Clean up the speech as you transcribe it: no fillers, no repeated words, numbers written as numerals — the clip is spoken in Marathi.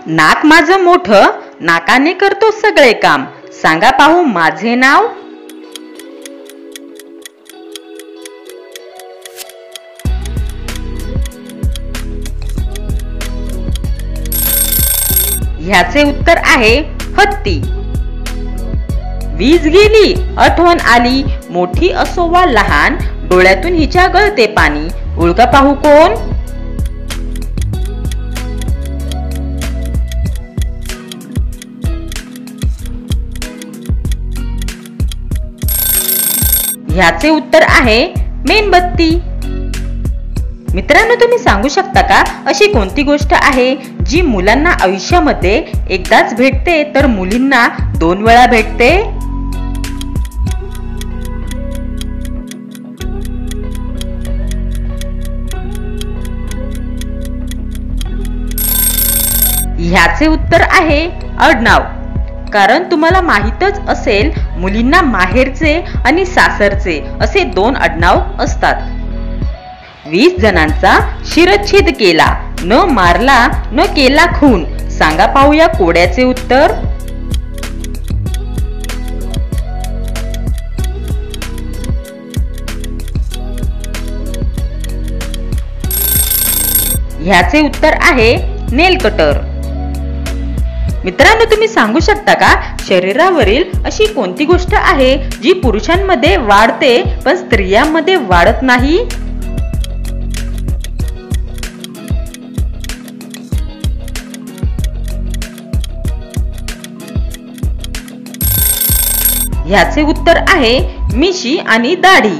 नाक माझं मोठं, नाकाने करतो सगळे काम, सांगा पाहू माझे नाव. ह्याचे उत्तर आहे हत्ती. वीज गेली आठवण आली, मोठी असो वा लहान, डोळ्यातून हिच्या गळते पाणी, ओळखा पाहू कोण. ह्याचे उत्तर आहे मेणबत्ती. मित्रांनो, तुम्ही सांगू शकता का अशी कोणती गोष्ट आहे जी मुलांना आयुष्यामध्ये एकदाच भेटते तर मुलींना 2 वेळा भेटते. ह्याचे उत्तर आहे आडनाव. कारण तुम्हाला माहीतच असेल, मुलींना माहेरचे आणि सासरचे असे 2 आडनाव असतात. 20 जणांचा शिरच्छेद केला, न मारला न केला खून, सांगा पाहूया कोड्याचे उत्तर. ह्याचे उत्तर आहे नेल कटर. मित्रांनो, तुम्ही सांगू शकता का शरीरावरील अशी कोणती गोष्ट आहे जी पुरुषांमध्ये वाढते पण स्त्रियांमध्ये वाढत नाही. ह्याचे उत्तर आहे मिशी आणि दाढी.